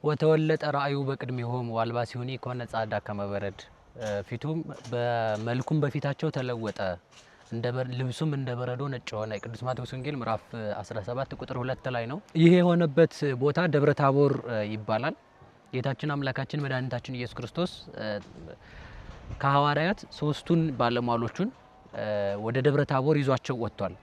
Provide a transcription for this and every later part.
ወተወለጠ ራእዩ በቅድሚሆም ዋልባሲሁኒ ኮነ ጻዳ ከመበረድ ፊቱም በመልኩም በፊታቸው ተለወጠ ልብሱም እንደ በረዶ ነጭ ሆነ። ቅዱስ ማቴዎስ ወንጌል ምዕራፍ 17 ቁጥር 2 ላይ ነው። ይሄ የሆነበት ቦታ ደብረ ታቦር ይባላል። ጌታችን አምላካችን መድኃኒታችን ኢየሱስ ክርስቶስ ከሐዋርያት ሶስቱን ባለሟሎቹን ወደ ደብረ ታቦር ይዟቸው ወጥቷል።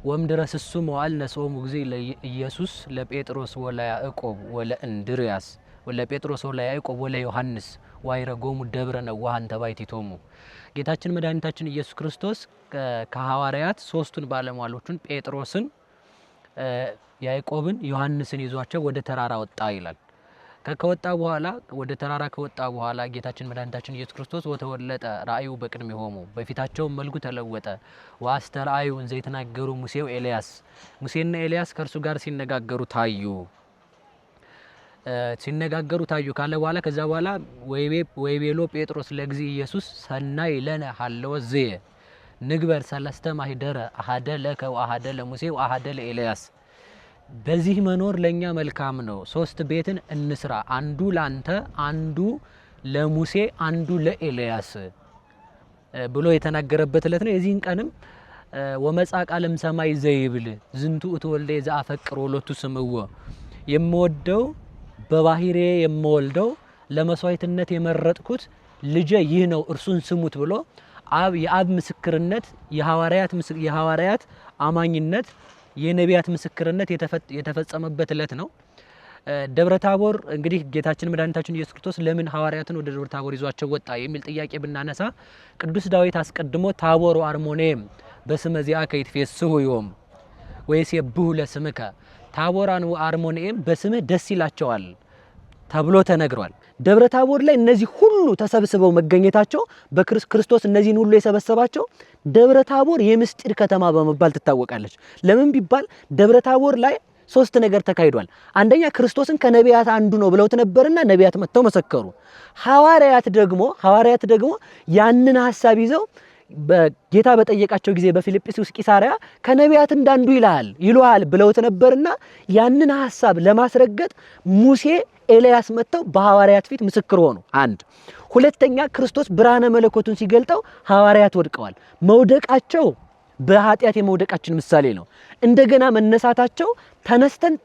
ወምድረስሱ መዋል ነሶሙ ጊዜ ለኢየሱስ ለጴጥሮስ ወለ ያዕቆብ ወለ እንድርያስ ወለ ጴጥሮስ ወለ ያዕቆብ ወለ ዮሐንስ ዋይረጎሙ ደብረ ነዋሃን ተባይቲቶሙ። ጌታችን መድኃኒታችን ኢየሱስ ክርስቶስ ከሐዋርያት ሶስቱን ባለሟሎቹን ጴጥሮስን፣ ያዕቆብን፣ ዮሐንስን ይዟቸው ወደ ተራራ ወጣ ይላል። ከወጣ በኋላ ወደ ተራራ ከወጣ በኋላ ጌታችን መድኃኒታችን ኢየሱስ ክርስቶስ ወተወለጠ ራእዩ በቅድሚሆሙ በፊታቸው መልኩ ተለወጠ። ወአስተርአዩ እንዘ ይተናገሩ ሙሴው ኤልያስ ሙሴና ኤልያስ ከእርሱ ጋር ሲነጋገሩ ታዩ ካለ በኋላ ከዛ በኋላ ወይቤሎ ጴጥሮስ ለጊዜ ኢየሱስ ሰናይ ለነ ሀለወ ዘየ ንግበር ሰለስተ ማኅደረ አሐደ ለከ ወአሐደ ለሙሴ ወአሐደ ለኤልያስ። በዚህ መኖር ለኛ መልካም ነው። ሶስት ቤትን እንስራ፣ አንዱ ላንተ፣ አንዱ ለሙሴ፣ አንዱ ለኤልያስ ብሎ የተናገረበት ዕለት ነው። የዚህን ቀንም ወመጻ ቃለም ሰማይ ዘይብል ዝንቱ እትወልደ ዘአፈቅር ወሎቱ ስምዎ የምወደው በባህሬ የምወልደው ለመስዋዕትነት የመረጥኩት ልጄ ይህ ነው እርሱን ስሙት ብሎ የአብ ምስክርነት የሐዋርያት አማኝነት የነቢያት ምስክርነት የተፈጸመበት ዕለት ነው። ደብረ ታቦር እንግዲህ ጌታችን መድኃኒታችን ኢየሱስ ክርስቶስ ለምን ሐዋርያትን ወደ ደብረ ታቦር ይዟቸው ወጣ የሚል ጥያቄ ብናነሳ ቅዱስ ዳዊት አስቀድሞ ታቦር አርሞኔም በስመ ዚአከ ይትፌስሑ ዮም ወይሴብሑ ለስምከ ታቦር አርሞኔም በስምህ ደስ ይላቸዋል ተብሎ ተነግሯል። ደብረ ታቦር ላይ እነዚህ ሁሉ ተሰብስበው መገኘታቸው በክርስቶስ እነዚህን ሁሉ የሰበሰባቸው ደብረ ታቦር የምስጢር ከተማ በመባል ትታወቃለች። ለምን ቢባል ደብረ ታቦር ላይ ሶስት ነገር ተካሂዷል። አንደኛ ክርስቶስን ከነቢያት አንዱ ነው ብለውት ነበርና ነቢያት መጥተው መሰከሩ። ሐዋርያት ደግሞ ያንን ሐሳብ ይዘው በጌታ በጠየቃቸው ጊዜ በፊልጵስዩስ ቂሳሪያ ከነቢያት እንዳንዱ ይሉሃል ብለውት ነበርና ያንን ሐሳብ ለማስረገጥ ሙሴ ኤልያስ መጥተው በሐዋርያት ፊት ምስክር ሆኑ። አንድ ሁለተኛ ክርስቶስ ብርሃነ መለኮቱን ሲገልጠው ሐዋርያት ወድቀዋል። መውደቃቸው በኃጢአት የመውደቃችን ምሳሌ ነው። እንደገና መነሳታቸው ተነስተን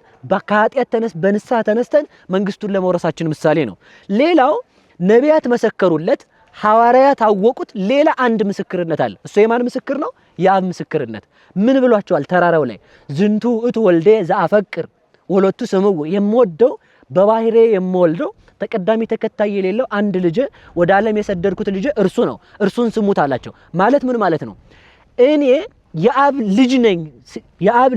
ከኃጢአት በንስሐ ተነስተን መንግስቱን ለመውረሳችን ምሳሌ ነው። ሌላው ነቢያት መሰከሩለት፣ ሐዋርያት አወቁት። ሌላ አንድ ምስክርነት አለ። እሱ የማን ምስክር ነው? የአብ ምስክርነት። ምን ብሏቸዋል? ተራራው ላይ ዝንቱ እቱ ወልዴ ዘአፈቅር ወሎቱ ስምዎ የምወደው በባህሬ የምወልደው ተቀዳሚ ተከታይ የሌለው አንድ ልጅ ወደ ዓለም የሰደድኩት ልጅ እርሱ ነው፣ እርሱን ስሙት አላቸው። ማለት ምን ማለት ነው? እኔ የአብ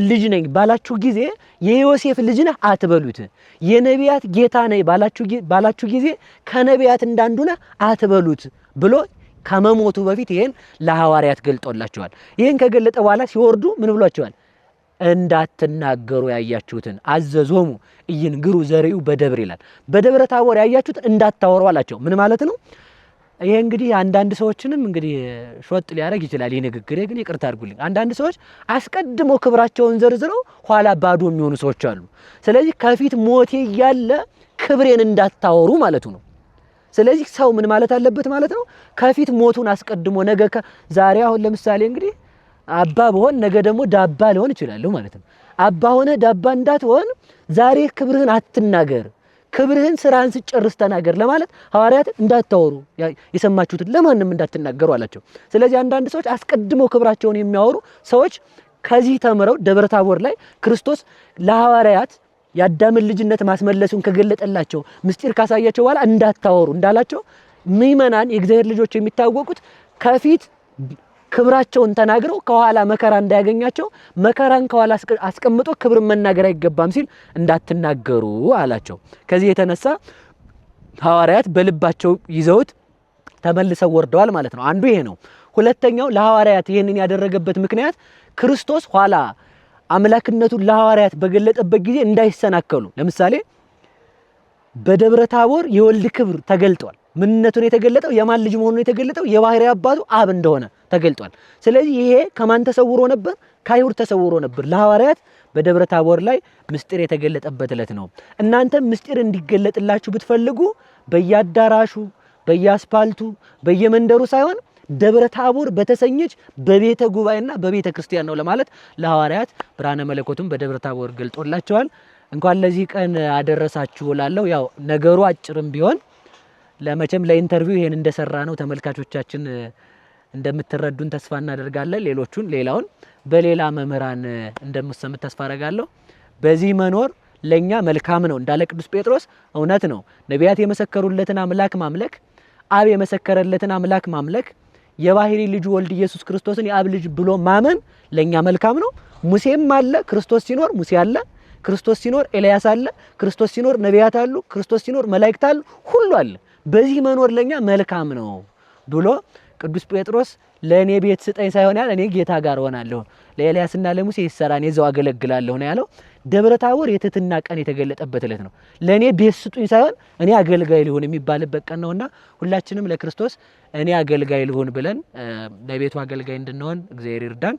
ልጅ ነኝ ባላችሁ ጊዜ የዮሴፍ ልጅ ነህ አትበሉት። የነቢያት ጌታ ነኝ ባላችሁ ጊዜ ከነቢያት እንዳንዱ ነህ አትበሉት ብሎ ከመሞቱ በፊት ይሄን ለሐዋርያት ገልጦላቸዋል። ይሄን ከገለጠ በኋላ ሲወርዱ ምን ብሏቸዋል? እንዳትናገሩ ያያችሁትን አዘዞሙ ኢይንግሩ ዘሪኡ በደብር ይላል። በደብረ ታቦር ያያችሁትን እንዳታወሩ አላቸው። ምን ማለት ነው? ይሄ እንግዲህ አንዳንድ ሰዎችንም እንግዲህ ሾጥ ሊያደርግ ይችላል። ይሄ ንግግሬ ግን ይቅርታ አድርጉልኝ። አንዳንድ ሰዎች አስቀድሞ ክብራቸውን ዘርዝረው ኋላ ባዶ የሚሆኑ ሰዎች አሉ። ስለዚህ ከፊት ሞቴ እያለ ክብሬን እንዳታወሩ ማለቱ ነው። ስለዚህ ሰው ምን ማለት አለበት ማለት ነው? ከፊት ሞቱን አስቀድሞ ነገ ዛሬ አሁን ለምሳሌ እንግዲህ አባ በሆን ነገ ደግሞ ዳባ ሊሆን ይችላል ማለት ነው። አባ ሆነ ዳባ እንዳትሆን ዛሬ ክብርህን አትናገር፣ ክብርህን ስራህን ስጨርስ ተናገር ለማለት ሐዋርያት እንዳታወሩ የሰማችሁትን ለማንም እንዳትናገሩ አላቸው። ስለዚህ አንዳንድ ሰዎች አስቀድመው ክብራቸውን የሚያወሩ ሰዎች ከዚህ ተምረው ደብረ ታቦር ላይ ክርስቶስ ለሐዋርያት የአዳምን ልጅነት ማስመለሱን ከገለጠላቸው ምስጢር ካሳያቸው በኋላ እንዳታወሩ እንዳላቸው ምእመናን የእግዚአብሔር ልጆች የሚታወቁት ከፊት ክብራቸውን ተናግረው ከኋላ መከራ እንዳያገኛቸው መከራን ከኋላ አስቀምጦ ክብርን መናገር አይገባም ሲል እንዳትናገሩ አላቸው። ከዚህ የተነሳ ሐዋርያት በልባቸው ይዘውት ተመልሰው ወርደዋል ማለት ነው። አንዱ ይሄ ነው። ሁለተኛው ለሐዋርያት ይሄንን ያደረገበት ምክንያት ክርስቶስ ኋላ አምላክነቱን ለሐዋርያት በገለጠበት ጊዜ እንዳይሰናከሉ። ለምሳሌ በደብረ ታቦር የወልድ ክብር ተገልጧል። ምንነቱን የተገለጠው የማን ልጅ መሆኑን የተገለጠው የባህሪ አባቱ አብ እንደሆነ ተገልጧል። ስለዚህ ይሄ ከማን ተሰውሮ ነበር? ከአይሁድ ተሰውሮ ነበር። ለሐዋርያት በደብረ ታቦር ላይ ምስጢር የተገለጠበት ዕለት ነው። እናንተ ምስጢር እንዲገለጥላችሁ ብትፈልጉ በየአዳራሹ በየአስፓልቱ በየመንደሩ ሳይሆን ደብረ ታቦር በተሰኘች በቤተ ጉባኤና በቤተ ክርስቲያን ነው ለማለት ለሐዋርያት ብርሃነ መለኮቱን በደብረ ታቦር ገልጦላቸዋል። እንኳን ለዚህ ቀን አደረሳችሁ እላለሁ። ያው ነገሩ አጭርም ቢሆን ለመቼም ለኢንተርቪው ይሄን እንደሰራ ነው ተመልካቾቻችን እንደምትረዱን ተስፋ እናደርጋለን። ሌላውን በሌላ መምህራን እንደምትሰሙት ተስፋ አደርጋለሁ። በዚህ መኖር ለኛ መልካም ነው እንዳለ ቅዱስ ጴጥሮስ እውነት ነው። ነቢያት የመሰከሩለትን አምላክ ማምለክ፣ አብ የመሰከረለትን አምላክ ማምለክ፣ የባህሪ ልጁ ወልድ ኢየሱስ ክርስቶስን የአብ ልጅ ብሎ ማመን ለኛ መልካም ነው። ሙሴም አለ፣ ክርስቶስ ሲኖር ሙሴ አለ፣ ክርስቶስ ሲኖር ኤልያስ አለ፣ ክርስቶስ ሲኖር ነቢያት አሉ፣ ክርስቶስ ሲኖር መላእክት አሉ፣ ሁሉ አለ። በዚህ መኖር ለኛ መልካም ነው ብሎ ቅዱስ ጴጥሮስ ለኔ ቤት ስጠኝ ሳይሆን ያለ እኔ ጌታ ጋር ሆናለሁ፣ ለኤልያስና ለሙሴ ይሰራን የዛው አገለግላለሁ ነው ያለው። ደብረ ታቦር የትህትና ቀን የተገለጠበት ዕለት ነው። ለኔ ቤት ስጡኝ ሳይሆን እኔ አገልጋይ ልሆን የሚባልበት ቀን ነውና ሁላችንም ለክርስቶስ እኔ አገልጋይ ልሆን ብለን ለቤቱ አገልጋይ እንድንሆን እግዚአብሔር ይርዳን።